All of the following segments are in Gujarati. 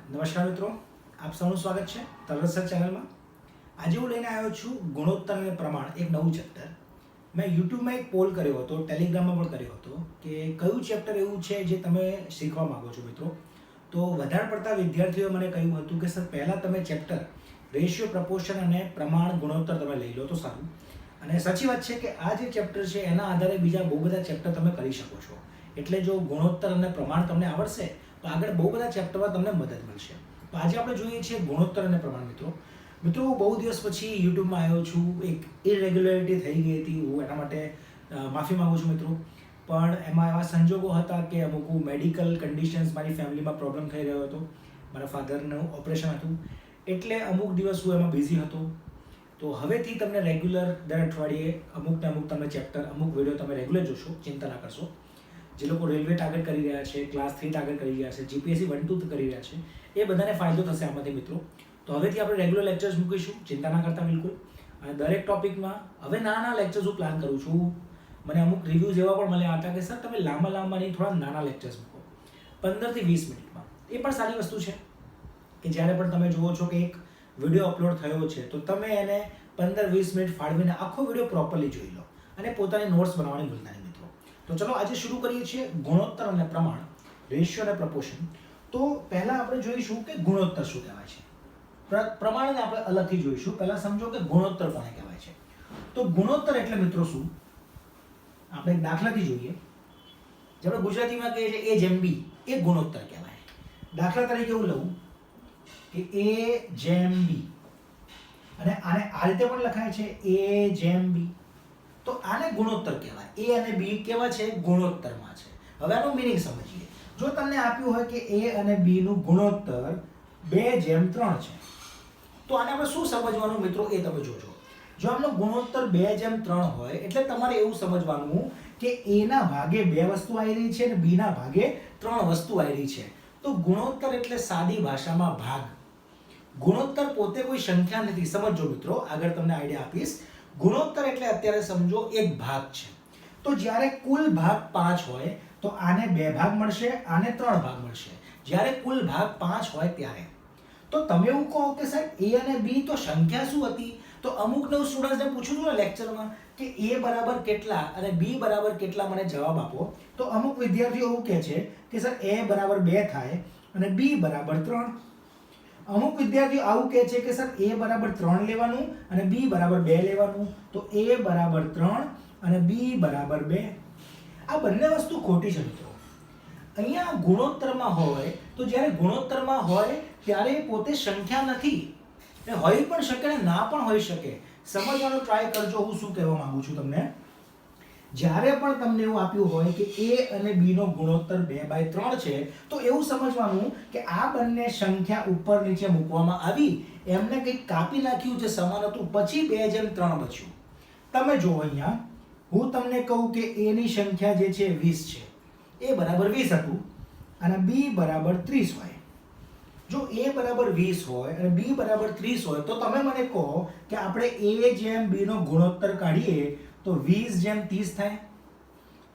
નમસ્કાર મિત્રો, આપ સૌનું સ્વાગત છે તરત સર ચેનલમાં. આજે હું લઈને આવ્યો છું ગુણોત્તર અને પ્રમાણ, એક નવું ચેપ્ટર. મેં યુટ્યુબમાં એક પોલ કર્યો હતો, ટેલિગ્રામમાં પણ કર્યો હતો કે કયું ચેપ્ટર એવું છે જે તમે શીખવા માગો છો મિત્રો. તો વધારે પડતા વિદ્યાર્થીઓએ મને કહ્યું હતું કે સર પહેલાં તમે ચેપ્ટર રેશિયો, પ્રપોર્શન અને પ્રમાણ ગુણોત્તર તમે લઈ લો તો સારું. અને સાચી વાત છે કે આ જે ચેપ્ટર છે એના આધારે બીજા બહુ બધા ચેપ્ટર તમે કરી શકો છો. એટલે જો ગુણોત્તર અને પ્રમાણ તમને આવડશે તો આગળ બહુ બધા ચેપ્ટરમાં તમને મદદ મળશે. તો આજે આપણે જોઈએ છીએ ગુણોત્તર અને પ્રમાણ મિત્રો. હું બહુ દિવસ પછી યુટ્યુબમાં આવ્યો છું. એક ઇરેગ્યુલરિટી થઈ ગઈ હતી, હું એના માટે માફી માગું છું મિત્રો. પણ એમાં એવા સંજોગો હતા કે અમુક મેડિકલ કન્ડિશન્સ, મારી ફેમિલીમાં પ્રોબ્લેમ થઈ રહ્યો હતો. મારા ફાધરનું ઓપરેશન હતું, એટલે અમુક દિવસ હું એમાં બિઝી હતો. તો હવેથી તમને રેગ્યુલર દર અઠવાડિયે અમુક ને અમુક તમે ચેપ્ટર, અમુક વિડીયો તમે રેગ્યુલર જોશો, ચિંતા ના કરશો. જે લોકો રેલવે ટાર્ગેટ કરી રહ્યા છે, ક્લાસ 3 ટાર્ગેટ કરી રહ્યા છે, જીપીએસસી 1-2 કરી રહ્યા છે, એ બધાને ફાયદો થશે આમાંથી મિત્રો. તો હવેથી આપણે રેગ્યુલર લેક્ચર્સ મૂકીશું, ચિંતા ના કરતા બિલકુલ. અને દરેક ટોપિકમાં હવે નાના લેક્ચર્સ હું પ્લાન કરું છું. મને અમુક રિવ્યૂઝ એવા પણ મળ્યા હતા કે સર તમે લાંબા નહીં, થોડા નાના લેક્ચર્સ મૂકો 15 થી 20 મિનિટમાં. એ પણ સારી વસ્તુ છે કે જ્યારે પણ તમે જુઓ છો કે એક વિડીયો અપલોડ થયો છે તો તમે એને 15-20 મિનિટ ફાળવીને આખો વિડીયો પ્રોપરલી જોઈ લો અને પોતાની નોટ્સ બનાવવાની ભૂલતા નહીં મિત્રો. તો ચલો આજે શરૂ કરીએ છીએ ગુણોત્તર અને પ્રમાણ, રેશિયો અને પ્રપોર્શન. તો પહેલાં આપણે જોઈશું કે ગુણોત્તર શું કહેવાય છે. પ્રમાણને આપણે અલગથી જોઈશું. પહેલાં સમજો કે ગુણોત્તર કોને કહેવાય છે. તો ગુણોત્તર એટલે મિત્રો શું, આપણે એક દાખલાથી જોઈએ. જે આપણે ગુજરાતીમાં કહીએ છીએ A જેમ B, એ ગુણોત્તર કહેવાય. દાખલા તરીકે હું લઉં કે A જેમ B, અને આને આ રીતે પણ લખાય છે A જેમ B. તો આને ગુણોત્તર કહેવાય. A અને B કેવા છે? ગુણોત્તરમાં છે. હવે આનો મિનિંગ સમજીએ. જો તમને આપ્યું હોય કે A અને B નું ગુણોત્તર 2:3 છે, તો આને આપણે શું સમજવાનું મિત્રો એ તમે જોજો. જો આમનો ગુણોત્તર 2:3 હોય એટલે તમારે એવું સમજવાનું કે A ના ભાગે 2 વસ્તુ આવી રહી છે અને B ના ભાગે 3 વસ્તુ આવી રહી છે. તો ગુણોત્તર એટલે સાદી ભાષામાં ભાગ. ગુણોત્તર પોતે કોઈ સંખ્યા નથી. સમજો મિત્રો, આગળ તમને આઈડિયા આપીશ. ગુણોત્તર એટલે અત્યારે સમજો એક ભાગ છે. તો જ્યારે કુલ ભાગ 5 હોય તો આને 2 ભાગ મળશે, આને 3 ભાગ મળશે. જ્યારે કુલ ભાગ 5 હોય ત્યારે. તો તમે એવું કહો કે સાહેબ A અને B તો સંખ્યા શું હતી? તો અમુક નવ સ્ટુડન્ટ્સને પૂછું છું ને લેક્ચરમાં કે A બરાબર કેટલા અને B બરાબર કેટલા, મને જવાબ આપો. તો અમુક વિદ્યાર્થીઓ એવું કહે છે કે સર A બરાબર 2 થાય અને B બરાબર 3. અમુક વિદ્યાર્થીઓ આવું કહે છે કે સર A બરાબર 3 લેવાનું અને B બરાબર 2 લેવાનું. તો A બરાબર 3 અને B બરાબર 2. આ બંને વસ્તુ ખોટી છે મિત્રો. અહીંયા ગુણોત્તરમાં હોય તો જ્યારે ગુણોત્તરમાં હોય ત્યારે પોતે સંખ્યા નથી. એ હોઈ પણ શકે ને ના પણ હોઈ શકે. સમજવાનો ટ્રાય કરજો હું શું કહેવા માંગુ છું તમને. જ્યારે પણ તમને એવું આપ્યું હોય કે A અને B નો ગુણોત્તર 2/3 છે તો એવું સમજવાનું કે આ બંને સંખ્યા ઉપર નીચે મૂકવામાં આવી, એમને કંઈક કાપી નાખ્યું જે સમાન હતું, પછી 2:3 બચ્યું. તમે જો અહીંયા હું તમને કહું કે A ની સંખ્યા જે છે 20 છે, A બરાબર 20 હતું અને B બરાબર 30 હોય. જો A બરાબર 20 હોય અને B બરાબર 30 હોય તો તમે મને કહો કે આપણે A જેમ B નો ગુણોત્તર કાઢીએ તો 20:30 થાય.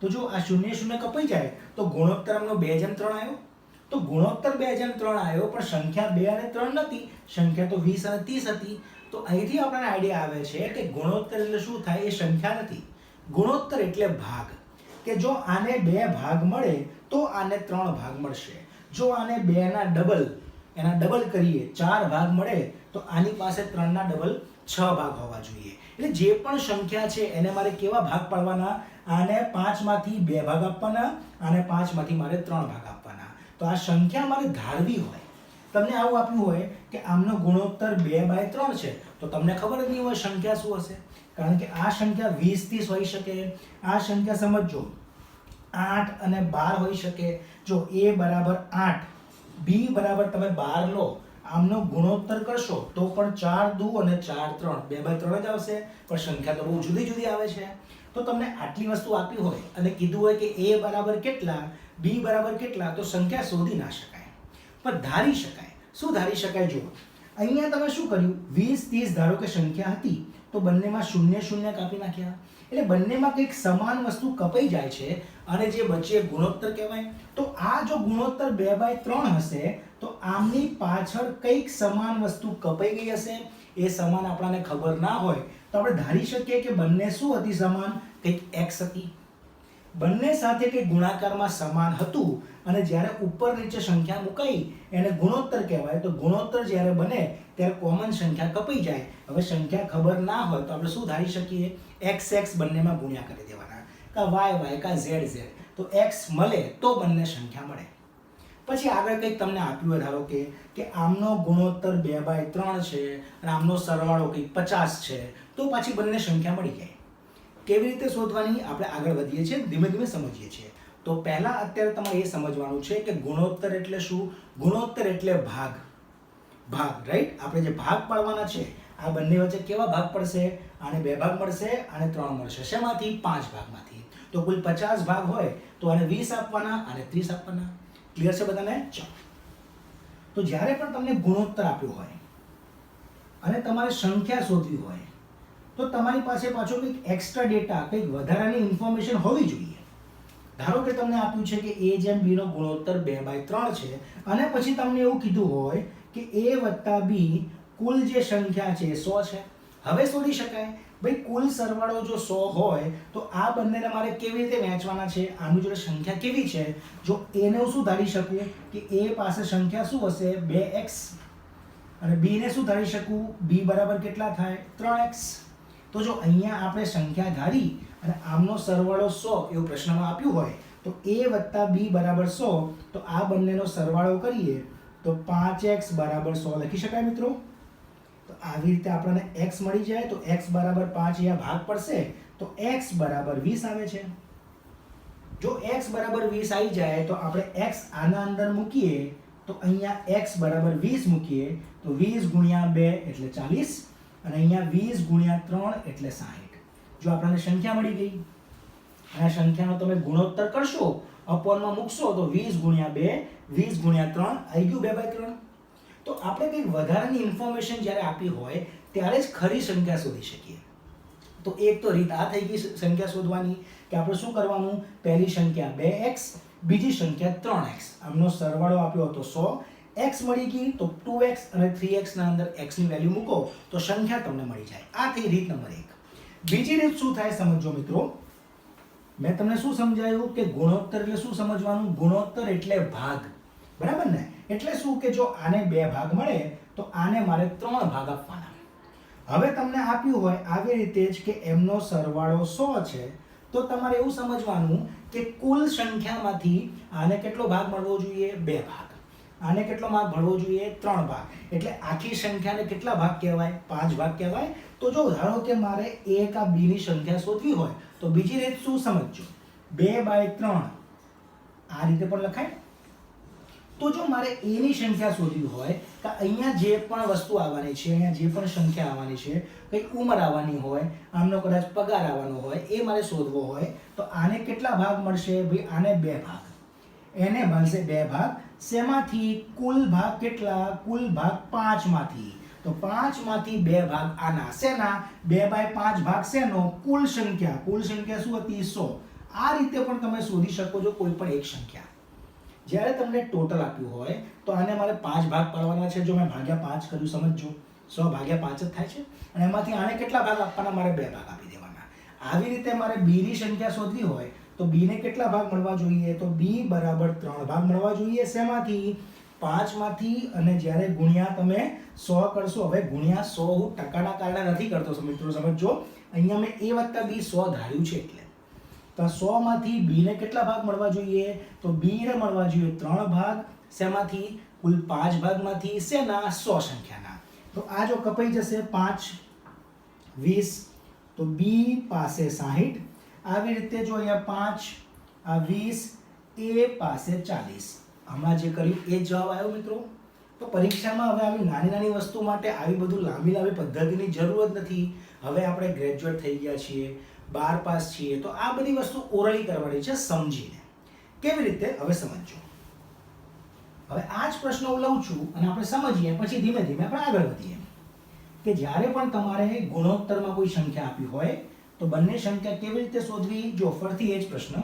તો જો આ 0 કપાઈ જાય તો ગુણોત્તર આમનો 2:3 આવ્યો. તો ગુણોત્તર 2:3 આવ્યો પણ સંખ્યા 2 અને 3 નથી, સંખ્યા તો 20 અને 30 હતી. તો અહીંથી આપણને આઈડિયા આવે છે કે ગુણોત્તર એટલે શું થાય? એ સંખ્યા નથી. ગુણોત્તર એટલે ભાગ. કે જો આને 2 ભાગ મળે તો આને 3 ભાગ મળશે. જો આને 2 ના ડબલ, એના ડબલ કરીએ 4 ભાગ મળે તો આની પાસે 3 ના ડબલ 6 ભાગ હોવા જોઈએ. એટલે જે પણ સંખ્યા છે એને મારે કેવા ભાગ પાડવાના? આને 5 માંથી 2 ભાગ આપવાના, આને 5 માંથી મારે 3 ભાગ આપવાના. તો આ સંખ્યા મારે ધારવી હોય. તમને આવું આપ્યું હોય કે આમનો ગુણોત્તર 2/3 છે તો તમને ખબર જ નહીં હોય સંખ્યા શું હશે. કારણ કે આ સંખ્યા 20-30 હોઈ શકે, આ સંખ્યા સમજો 8 અને 12 હોઈ શકે. જો A બરાબર 8, B બરાબર તમે 12 લો, આમનો ગુણોત્તર કરશો તો પણ 4 દુ અને 4 3, 2/3 જ આવશે. પણ સંખ્યા તો બહુ જુદી જુદી આવે છે. તો તમને આટલી વસ્તુ આપી હોય અને કીધું હોય કે A બરાબર કેટલા, B બરાબર કેટલા, તો સંખ્યા શોધી ના શકાય પણ ધારી શકાય. શું ધારી શકાય? જુઓ અહીંયા તમે શું કર્યું, 20-30 ધારો કે સંખ્યા હતી તો બંનેમાં 0 કાપી નાખ્યા. એટલે બંનેમાં કંઈક સમાન વસ્તુ કપાઈ જાય છે અને જે બચે ગુણોત્તર કહેવાય. તો આ જો ગુણોત્તર 2/3 હશે તો આમની પાછળ કંઈક સમાન વસ્તુ કપાઈ ગઈ હશે. એ સમાન આપણને ખબર ના હોય તો આપણે ધારી શકીએ કે બંને શું હતી સમાન, કંઈક x હતી. બંને સાથે કંઈક ગુણાકારમાં સમાન હતું અને જ્યારે ઉપર નીચે સંખ્યા મુકાઈ એને ગુણોત્તર કહેવાય. તો ગુણોત્તર જ્યારે બને ત્યારે કોમન સંખ્યા કપાઈ જાય. હવે સંખ્યા ખબર ના હોય તો આપણે શું ધારી શકીએ, x બંનેમાં ગુણ્યા કરી દેવાના, કા y કા z. તો x મળે તો બંને સંખ્યા મળે. પછી આગળ કંઈક તમને આપ્યું હોય, ધારો કે આમનો ગુણોત્તર 2/3 છે અને આમનો સરવાળો કંઈક 50 છે, તો પાછી બંને સંખ્યા મળી જાય. કેવી રીતે શોધવાની આપણે આગળ વધીએ છીએ, ધીમે ધીમે સમજીએ છીએ. તો પહેલા અત્યારે તમારે એ સમજવાનું છે કે ગુણોત્તર એટલે શું. ગુણોત્તર એટલે ભાગ, રાઈટ. આપણે જે ભાગ પાડવાના છે આ બંને વચ્ચે કેવા ભાગ પડશે, આને 2 ભાગ મળશે, આને 3 મળશે. શેમાંથી? 5 ભાગમાંથી. તો કુલ 50 ભાગ હોય તો આને 20 આપવાના, આને 30 આપવાના. ક્લિયર છે બધાને? ચાલો, તો જ્યારે પણ તમને ગુણોત્તર આપ્યો હોય અને તમારે સંખ્યા શોધવી હોય તો તમારી પાસે પાછો કંઈક એક્સ્ટ્રા ડેટા, કંઈક વધારાની ઇન્ફોર્મેશન હોવી જોઈએ. ધારો કે તમને આપ્યું છે કે a b નો ગુણોત્તર 2/3 છે અને પછી તમને એવું કીધું હોય કે a + b કુલ જે સંખ્યા છે એ 100 છે. હવે શોધી શકાય ભાઈ, કુલ સરવાળો જો 100 હોય તો આ બંનેને મારે કેવી રીતે વહેંચવાના છે, આની જોડે સંખ્યા કેવી છે. જો a ને હું શું ધારી શકું કે a પાસે સંખ્યા શું હશે, 2x, અને b ને શું ધારી શકું, b બરાબર કેટલા થાય, 3x. તો જો અહીંયા આપણે સંખ્યા ધારી અને આમનો સરવાળો 100 એવું પ્રશ્નમાં આપ્યું હોય તો a + b બરાબર 100, તો આ બંનેનો સરવાળો કરીએ તો 5x બરાબર 100 લખી શકાય મિત્રો. તો આવી રીતે આપણને x મળી જાય તો x બરાબર 5 અહીંયા ભાગ પડશે તો x બરાબર 20 આવે છે. જો x બરાબર 20 આવી જાય તો આપણે x આના અંદર મૂકીએ તો અહીંયા x બરાબર 20 મૂકીએ તો 20 ગુણ્યા 2 એટલે 40 અને અહીંયા 20 ગુણ્યા 3 એટલે 60. જો આપણને સંખ્યા મળી ગઈ અને આ સંખ્યાનો તમે ગુણોત્તર કરશો, અપવનમાં મૂકશો તો 20 ગુણ્યા 2, 20 ગુણ્યા 3 આવી ગયું 2/3. તો આપણે કંઈક વધારાની ઇન્ફોર્મેશન જ્યારે આપી હોય ત્યારે જ ખરી સંખ્યા શોધી શકીએ. તો એક તો રીત આ થઈ ગઈ સંખ્યા શોધવાની કે આપણે શું કરવાનું, પહેલી સંખ્યા 2x, બીજી સંખ્યા 3x, આમનો સરવાળો આપ્યો હતો 100, x મળી ગઈ તો 2x અને 3x ના અંદર x ની વેલ્યુ મૂકો તો સંખ્યા તમને મળી જાય. આ થઈ રીત નંબર 1. બીજી રીત શું થાય સમજો મિત્રો. મેં તમને શું સમજાયું કે ગુણોત્તર એટલે શું સમજવાનું, ગુણોત્તર એટલે ભાગ, બરાબર ને. એટલે શું કે જો આને 2 ભાગ મળે તો આને મારે 3 ભાગ આપવાના. હવે તમને આપ્યું હોય આવી રીતે જ કે એમનો સરવાળો 100 છે તો તમારે એવું સમજવાનું કે કુલ સંખ્યામાંથી આને કેટલો ભાગ મળવો જોઈએ, 2 ભાગ. આને કેટલો ભાગ મળવો જોઈએ, 3 ભાગ. એટલે આખી સંખ્યાને કેટલા ભાગ કહેવાય, 5 ભાગ કહેવાય. તો જો ધારો કે મારે a કા b ની સંખ્યા શોધવી હોય તો બીજી રીત શું સમજજો, 2/3 આ રીતે પણ લખાય. તો જો મારે a ની સંખ્યા શોધવી હોય કે અહીંયા જે પણ વસ્તુ આવવાની છે, અહીંયા જે પણ સંખ્યા આવવાની છે, કંઈ ઉંમર આવવાની હોય, આમનો કદાચ પગાર આવવાનો હોય, એ મારે શોધવો હોય તો આને કેટલા ભાગ મળશે, ભાઈ આને 2 ભાગ. એને મળશે 2 ભાગ. શેમાંથી, કુલ ભાગ કેટલા, કુલ ભાગ 5 માંથી. તો 5 માંથી 2 ભાગ આના, શેના, 2/5 ભાગ શેનો, કુલ સંખ્યા. કુલ સંખ્યા શું હતી, 100. આ રીતે પણ તમે શોધી શકો છો કોઈ પણ એક સંખ્યા. જ્યારે તમને ટોટલ આપ્યું હોય તો આને મારે 5 ભાગ પાડવાના છે. જો મેં ભાગ્યા 5 કર્યું સમજજો, 100 ભાગ્યા 5 જ થાય છે. અને એમાંથી આને કેટલા ભાગ આપવાના, મારે 2 ભાગ આપી દેવાના. આવી રીતે મારે b ની સંખ્યા શોધવી હોય તો b ને કેટલા ભાગ મળવા જોઈએ, તો b બરાબર 3 ભાગ મળવા જોઈએ. શેમાંથી, 5 માંથી. અને જ્યારે ગુણ્યા તમે 100 કરશો, હવે ગુણ્યા 100 હું ટકાના કારણે નથી કરતો મિત્રો, સમજો. અહીંયા મેં a + b 100 ધાર્યું છે એટલે તો 100 માંથી b ને કેટલા ભાગ મળવા જોઈએ, તો b ને મળવા જોઈએ 3 ભાગ. શેમાંથી, કુલ 5 ભાગમાંથી. શેના, 100 સંખ્યાના. તો આ જો કપાઈ જશે 5 20 તો b પાસે 60. આવી રીતે જો અહીંયા 5 આ 20 a પાસે 40. હમણાં જે કર્યું એ જવાબ આવ્યો મિત્રો. તો પરીક્ષામાં હવે આવી નાની નાની વસ્તુ માટે આવી બધું લાંબી પદ્ધતિની જરૂર જ નથી. હવે આપણે ગ્રેજ્યુએટ થઈ ગયા છીએ, 12 પાસ છીએ, તો આ બધી વસ્તુ ઓરલી કરવાની છે સમજીને. કેવી રીતે, હવે સમજો. હવે આ જ પ્રશ્ન હું લઉં છું અને આપણે સમજીએ, પછી ધીમે ધીમે આપણે આગળ વધીએ. કે જ્યારે પણ તમારે ગુણોત્તરમાં કોઈ સંખ્યા આપી હોય તો તો બંને સંખ્યા કેવી રીતે શોધવી? જો ફરીથી એ જ પ્રશ્ન.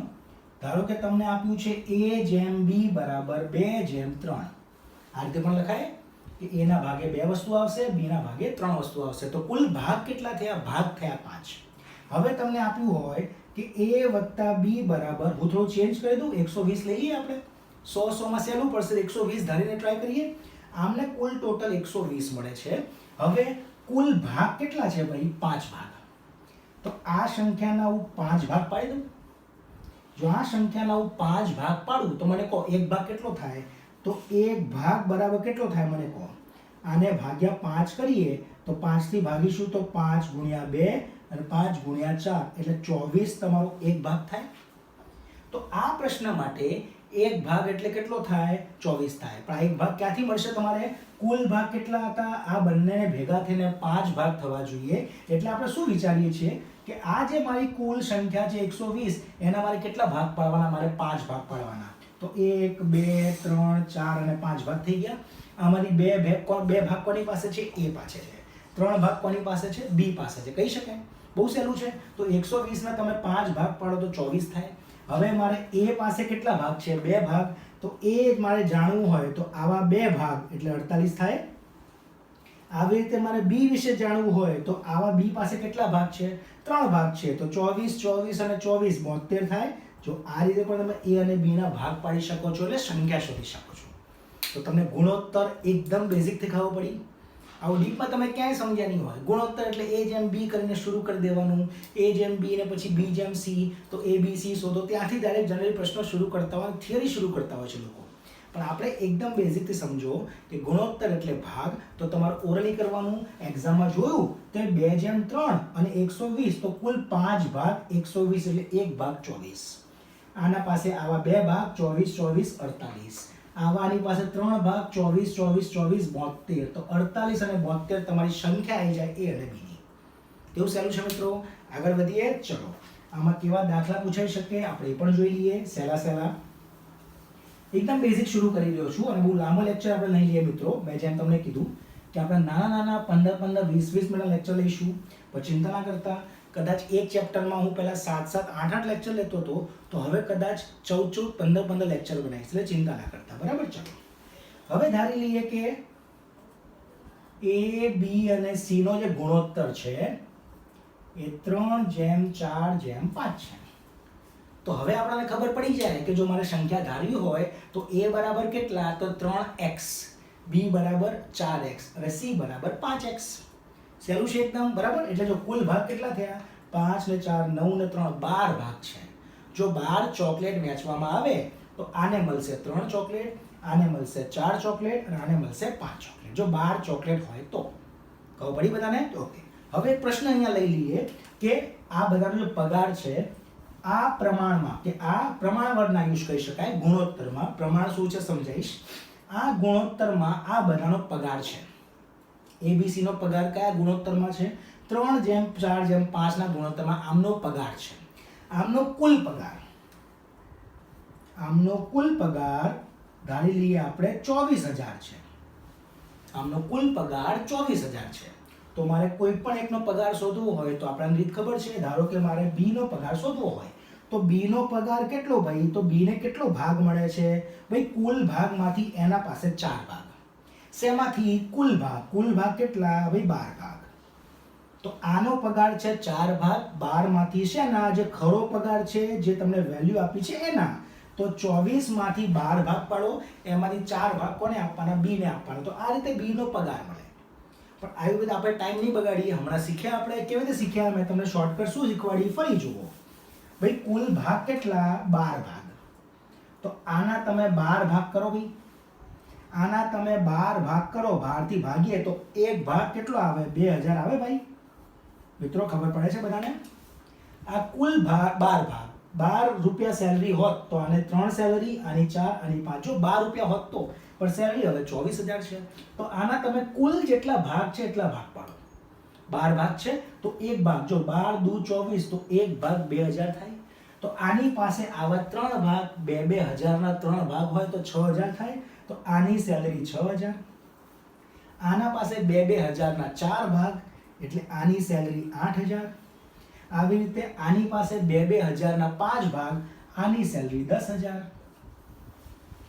ધારો કે તમને આપ્યું છે a/b બરાબર 2/3. આ રીતે પણ લખાય કે a ના ભાગે 2 વસ્તુ આવશે, b ના ભાગે 3 વસ્તુ આવશે. તો કુલ ભાગ કેટલા થયા? ભાગ થયા 5. હવે તમને આપ્યું હોય કે a વત્તા b બરાબર, હું થોડું ચેન્જ કરી દઉં, 120 લઈ લઈએ આપણે. 100 માં સહેલું પડશે, 120 ધારીને ટ્રાય કરીએ. આમને કુલ ટોટલ 120 મળે છે. હવે કુલ ભાગ કેટલા છે ભાઈ? 5 ભાગ. તો આ સંખ્યાના હું 5 ભાગ પાડી દઉં. જો આ સંખ્યાના હું 5 ભાગ પાડું તો મને કહો એક ભાગ કેટલો થાય? તો એક ભાગ બરાબર કેટલો થાય મને કહો? આને ભાગ્યા 5 કરીએ તો 5 થી ભાગીશું તો 5 ગુણ્યા 2 અને 5 ગુણ્યા 4 એટલે 24 તમારો એક ભાગ થાય. તો આ પ્રશ્ન માટે એક ભાગ એટલે કેટલો થાય? 24 થાય. પણ આ એક ભાગ ક્યાંથી મળશે તમારે? કુલ ભાગ કેટલા હતા? આ બંનેને ભેગા થઈને 5 ભાગ થવા જોઈએ. એટલે આપણે શું વિચારીએ છીએ કે આ જે મારી કુલ સંખ્યા છે 120, એના મારે કેટલા ભાગ પાડવાના? મારે 5 ભાગ પાડવાના. તો 1 2 3 4 અને 5 ભાગ થઈ ગયા. આમાંથી બે ભાગ કોની પાસે છે? A પાસે છે. 3 ભાગ કોની પાસે છે? B પાસે છે. કહી શકાય, બહુ સહેલું છે. તો 120 ના તમે 5 ભાગ પાડો તો 24 થાય. હવે મારે A પાસે કેટલા ભાગ છે? 2 ભાગ. તો એ મારે જાણવું હોય તો આવા 2 ભાગ એટલે 48 થાય. આવી રીતે મારે B વિશે જાણવું હોય તો આવા B પાસે કેટલા ભાગ છે? 3 ભાગ છે. તો 24 24 અને 24 72 થાય. જો આ રીતે પણ તમે A અને B ના ભાગ પાડી શકો છો, એટલે સંખ્યા શોધી શકો છો. તો તમને ગુણોત્તર એકદમ બેઝિકથી ખબર પડી. આવું ડીપમાં તમે ક્યાંય સમજ્યા નહીં હોય. ગુણોત્તર એટલે A જેમ B કરીને શરૂ કરી દેવાનું. A જેમ B ને પછી B જેમ C. તો ABC શોધો. ત્યાંથી ડાયરેક્ટ જનરલી પ્રશ્નો શરૂ કરતા હોય, થિયરી શરૂ કરતા હોય છે લોકો. પણ આપણે એકદમ બેઝિકથી સમજો કે ગુણોત્તર એટલે ભાગ. તો તમારે ઓરલી કરવાનું. એક્ઝામમાં જોયું તો 2/3 અને 120, તો કુલ 5 ભાગ 120 એટલે 1 ભાગ 24. આના પાસે આવા 2 ભાગ 24 24 48. આવાની પાસે 3 ભાગ 24 24 24 72. તો 48 અને 72 તમારી સંખ્યા આવી જાય A અને B ની. કેવું સહેલું છે મિત્રો? આગળ વધીએ. ચલો, આમાં કેવા દાખલા પૂછાઈ શકે આપણે એ પણ જોઈ લઈએ. સહેલા એકદમ બેઝિક શરૂ કરી રહ્યો છું અને બહુ લાંબો લેક્ચર આપણે નહીં લઈએ મિત્રો. મેં જેમ તમને કીધું કે આપણે નાના 15 20 મિનિટ લેક્ચર લઈશું. પણ ચિંતા ના કરતા, કદાચ એક ચેપ્ટરમાં હું પહેલા 7 8 લેક્ચર લેતો હતો, તો હવે કદાચ 14 15 લેક્ચર બનાવીશ. એટલે ચિંતા ના કરતા. બરાબર? ચલો, હવે ધારી લઈએ કે A B અને C નો જે ગુણોત્તર છે એ 3/4/5 છે. તો હવે આપણને ખબર પડી જાય કે જો મારે સંખ્યા ધારવી હોય તો A બરાબર કેટલા? તો 3x, B બરાબર 4x અને C બરાબર 5x. સહેલું છે એકદમ. બરાબર? એટલે જો કુલ ભાગ કેટલા થયા? 5 ને 4 9 ને 3 12 ભાગ છે. જો 12 ચોકલેટ વેચવામાં આવે તો આને મળશે 3 ચોકલેટ, આને મળશે 4 ચોકલેટ અને આને મળશે 5 ચોકલેટ. જો 12 ચોકલેટ હોય તો. ખબર પડી બધાને? ઓકે. હવે એક પ્રશ્ન અહીંયા લઈ લઈએ કે આ બધાનો જે પગાર છે આ પ્રમાણમાં, કે આ પ્રમાણ વર્ગના યુઝ કરી શકાય ગુણોત્તરમાં. પ્રમાણ શું છે સમજાઈશ. આ ગુણોત્તરમાં આ બધાનો પગાર છે. ABC નો પગાર કયા ગુણોત્તરમાં છે? 3/4/5 ના ગુણોત્તરમાં આમનો પગાર છે. આમનો કુલ પગાર ધારી લઈએ આપણે 24000 છે. આમનો કુલ પગાર 24000 છે. તો મારે કોઈ પણ એકનો પગાર શોધવો હોય તો આપણને રીત ખબર છે. ધારો કે મારે B નો પગાર શોધવો હોય તો B નો પગાર કેટલો ભાઈ? તો B ને કેટલો ભાગ મળે છે ભાઈ? કુલ ભાગમાંથી એના પાસે 4 ભાગ. શેમાંથી? કુલ ભાગ કેટલા ભાઈ? 12 ભાગ. તો આનો પગાર છે 4 ભાગ. 12 માંથી શેના? જે ખરો પગાર છે, જે તમને વેલ્યુ આપી છે એના. તો 24 માંથી 12 ભાગ પાડો. એમાંથી 4 ભાગ કોને આપવાના? B ને આપવાના. તો આ રીતે B નો પગાર મળે. પણ આવી રીતે આપણે ટાઈમ નહીં બગાડીએ. હમણાં શીખ્યા આપણે. કેવી રીતે શીખ્યા? મેં તમને શોર્ટકટ શું શીખવાડી ફરી જુઓ. ભાઈ કુલ ભાગ કેટલા? 12 ભાગ. તો આના તમે 12 ભાગ કરો ભાઈ. આના તમે 12 ભાગ કરો, 12 થી ભાગીએ તો એક ભાગ કેટલો આવે? 2000 આવે ભાઈ. મિત્રો ખબર પડે છે બધાને? આ કુલ ભાગ 12 ભાગ. 12 રૂપિયા સેલરી હોત તો આને 3 સેલરી, આની 4, આની 5. જો 12 રૂપિયા હોત તો, પણ સેલરી હવે 24000 છે. તો આના તમે કુલ જેટલા ભાગ છે એટલા ભાગ પાડો. 12 ભાગ છે તો એક ભાગ, જો 12 દુ 24 તો એક ભાગ 2000 થાય. તો આની પાસે આવા 3 ભાગ 2000 ના 3 ભાગ હોય તો 6000 થાય. તો આની સેલરી 6000. આના પાસે 2000 ના 4 ભાગ એટલે આની સેલરી 8000. આવી રીતે આની પાસે 2,000ના 5 ભાગ, આની સેલરી 10,000.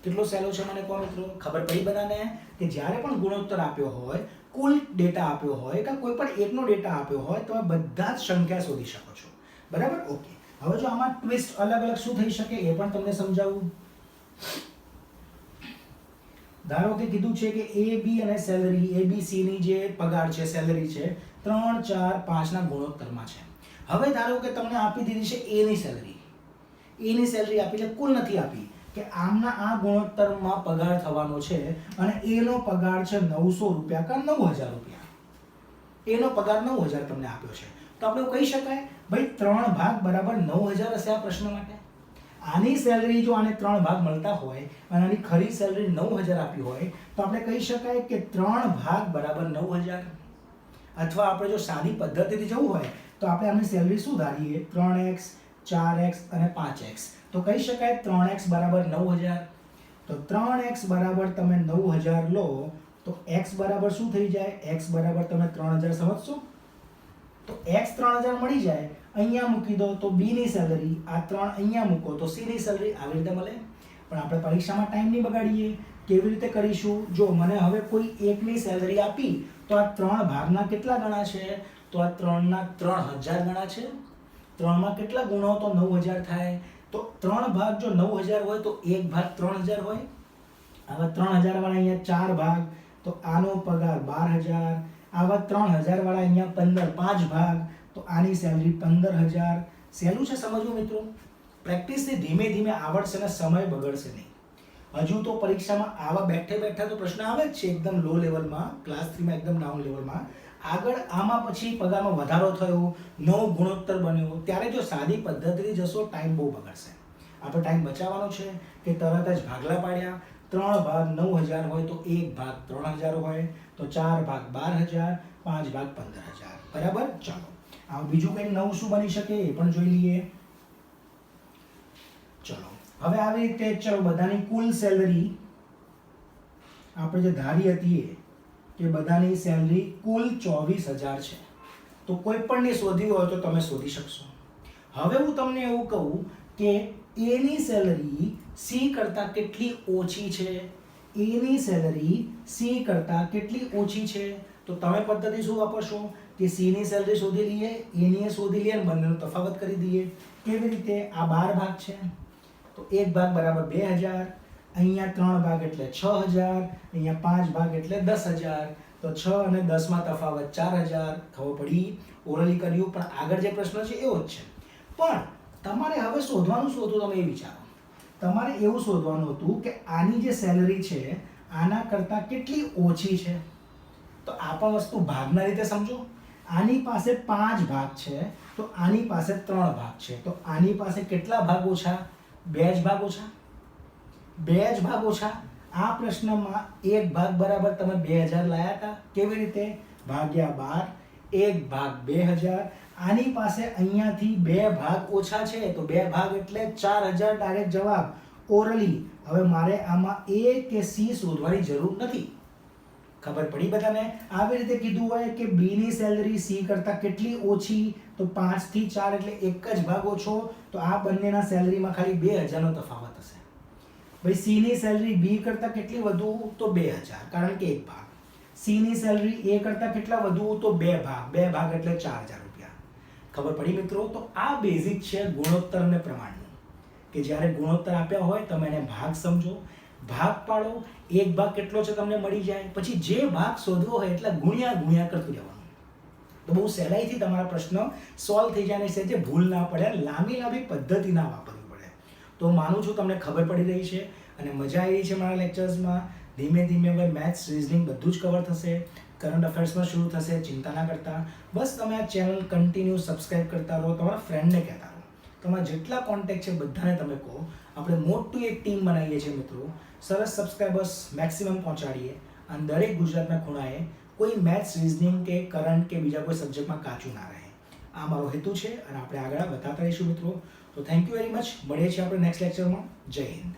કેટલો સહેલો છે મને કહો મિત્રો? ખબર પડી બધાને કે જ્યારે પણ ગુણોત્તર આપ્યો હોય, કુલ ડેટા આપ્યો હોય કે કોઈ પણ એકનો ડેટા આપ્યો હોય તો બધા જ સંખ્યા શોધી શકો છો. બરાબર? ઓકે. હવે જો આમાં ટ્વિસ્ટ અલગ અલગ શું થઈ શકે એ પણ તમને સમજાવું. ધારો કે કીધું છે કે એ બી અને સેલરી, એ બી સી ની જે પગાર છે, સેલરી છે 3, 4, 5 ના ગુણોત્તરમાં છે. હવે ધારો કે તમને આપી દીધી છે એ ની સેલરી. એ ની સેલરી આપી એટલે કુલ નથી આપી કે આમના આ ગુણોત્તરમાં પગાર થવાનો છે અને એનો પગાર છે 900 રૂપિયા કા 9,000 રૂપિયા. એનો પગાર 9,000 તમને આપ્યો છે. તો આપણે કહી શકાય ભાઈ 3 ભાગ બરાબર 9,000 હશે આ પ્રશ્ન માટે. આની સેલરી જો આને 3 ભાગ મળતા હોય અને આની ખરી સેલરી 9,000 આપી હોય તો આપણે કહી શકાય કે 3 ભાગ બરાબર 9,000. અથવા આપણે જો સાદી પદ્ધતિથી જવું હોય તો આપણે આની સેલરી શું ધારીએ? 3x, 4x અને 5x. તો કહી શકાય 3x બરાબર 9,000. તો 3x બરાબર તમે 9,000 લો તો x બરાબર શું થઈ જાય? x બરાબર તમે 3,000 સમજશો? તો x 3,000 મળી જાય, અહીંયા મૂકી દો તો b ની સેલરી, આ 3 અહીંયા મૂકો તો c ની સેલરી. આવી રીતે મળે. પણ આપણે પરીક્ષામાં ટાઈમ નહીં બગાડીએ. કેવી રીતે કરીશું? જો મને હવે કોઈ એકની સેલરી આપી તો આ 3 ભાગના કેટલા ગણા છે? તો આ 3 ના 3,000 ગણા છે. 3 માં કેટલા ગુણો તો 9,000 થાય. તો 3 ભાગ જો 9,000 હોય તો 1 ભાગ 3,000 હોય. આવા 3,000 વાળા અહીંયા 4 ભાગ તો આનો પગાર 12,000. આવા 3,000 વાળા અહીંયા 5 ભાગ તો આની સેલરી 15,000. સહેલું છે સમજવું મિત્રો. પ્રેક્ટિસથી ધીમે ધીમે આવડશે અને સમય બગડશે નહીં. હજુ તો પરીક્ષામાં આવા બેઠે બેઠા તો પ્રશ્ન આવે જ છે એકદમ લો લેવલમાં, ક્લાસ 3 માં એકદમ ડાઉન લેવલમાં. આગળ આમાં પછી પગારમાં વધારો થયો, નવો ગુણોત્તર બન્યો, ત્યારે જો સાદી પદ્ધતિથી જશો ટાઈમ બહુ બગડશે. આપણે ટાઈમ બચાવવાનો છે કે તરત જ ભાગલા પાડ્યા. 3 ભાગ 9,000 હોય તો 1 ભાગ 3,000 હોય તો 4 ભાગ 12,000, 5 ભાગ 15,000. બરાબર? ચાલો આ બીજું કંઈ નવું શું બની શકે એ પણ જોઈ લઈએ. ચલો હવે આવી રીતે ચલો બધાની કુલ સેલરી આપણે જે ધારી હતી કે બધાની સેલરી કુલ 24,000 છે. તો કોઈ પણને શોધવી હોય તો તમે શોધી શકશો. હવે હું તમને એવું કહું કે એ ની સેલરી સી કરતાં કેટલી ઓછી છે? એ ની સેલરી સી કરતાં કેટલી ઓછી છે? તો તમે પદ્ધતિ શું વાપરશો કે સી ની સેલરી શોધી લઈએ, એ ની શોધી લઈએ અને બંનેનો તફાવત કરી દઈએ. કેવી રીતે? આ 12 ભાગ છે તો 1 ભાગ બરાબર 2,000, અહીંયા 3 ભાગ એટલે 6,000, અહીંયા 5 ભાગ એટલે 10,000. તો 6 અને 10 માં તફાવત 4,000. ખબર પડી? ઓરલી કર્યું પણ આગળ જે પ્રશ્ન છે એવો જ છે. પણ તમારે હવે શોધવાનું શું હતું તમે એ વિચારો. તમારે એવું શોધવાનું હતું કે આની જે સેલરી છે આના કરતાં કેટલી ઓછી છે. તો આ પણ વસ્તુ ભાગના રીતે સમજો. આની પાસે 5 ભાગ છે તો આની પાસે 3 ભાગ છે. તો આની પાસે કેટલા ભાગ ઓછા? 2 જ ભાગ ઓછા. 2 જ ભાગ ઓછા. આ પ્રશ્નમાં 1 ભાગ બરાબર તમે 2,000 લાયા હતા. કેવી રીતે? ભાગ્યા 12, 1 ભાગ 2,000. આની પાસે અહીંયાથી 2 ભાગ ઓછા છે તો 2 ભાગ એટલે 4,000 ડાયરેક્ટ જવાબ ઓરલી. હવે મારે આમાં એ કે સી શોધવાની જરૂર નથી. ખબર પડી બધાને? આવી રીતે કીધું હોય કે બી ની સેલરી સી કરતાં કેટલી ઓછી તો 5 થી 4 એટલે 1 જ ભાગ ઓછો. તો આ બંનેના સેલરીમાં ખાલી 2,000 નો તફાવત હશે. ભાઈ સી ની સેલરી બી કરતાં કેટલી વધુ તો 2,000 કારણ કે 1 ભાગ. સી ની સેલરી એ કરતાં કેટલા વધુ તો 2 ભાગ. 2 ભાગ એટલે 4,000 રૂપિયા. ખબર પડી મિત્રો? તો આ બેઝિક છે ગુણોત્તર અને પ્રમાણનું કે જ્યારે ગુણોત્તર આપ્યા હોય તમે એને ભાગ સમજો, ભાગ પાડો, 1 ભાગ કેટલો છે તમને મળી જાય, પછી જે ભાગ શોધવો હોય એટલે ગુણ્યા કરતું જવાનું. તો બહુ સહેલાઈથી તમારા પ્રશ્ન સોલ્વ થઈ જાય છે, જે ભૂલ ના પડે, લાંબી પદ્ધતિ ના વાપરવી પડે. તો માનું છું તમને ખબર પડી રહી છે અને મજા આવી છે મારા લેક્ચર્સમાં. ધીમે ધીમે હવે મેથ્સ, રિઝનિંગ બધું જ કવર થશે. કરંટ અફેર્સમાં શરૂ થશે. ચિંતા ના કરતા. બસ તમે આ ચેનલ કન્ટિન્યુ સબસ્ક્રાઇબ કરતા રહો. તમારા ફ્રેન્ડને કહેતા રહો. તમારા જેટલા કોન્ટેક્ટ છે બધાને તમે કહો. આપણે મોટું એક ટીમ બનાવીએ છીએ મિત્રો. સરસ સબસ્ક્રાઇબર્સ મેક્સિમમ પહોંચાડીએ અને દરેક ગુજરાતના ખૂણાએ કોઈ મેથ્સ, રિઝનિંગ કે કરંટ કે બીજા કોઈ સબ્જેક્ટમાં કાચું ના રહે. આ મારો હેતુ છે અને આપણે આગળ વધતા રહીશું મિત્રો. તો થેન્ક યુ વેરી મચ. મળીએ છીએ આપણે નેક્સ્ટ લેક્ચરમાં. જય હિન્દ.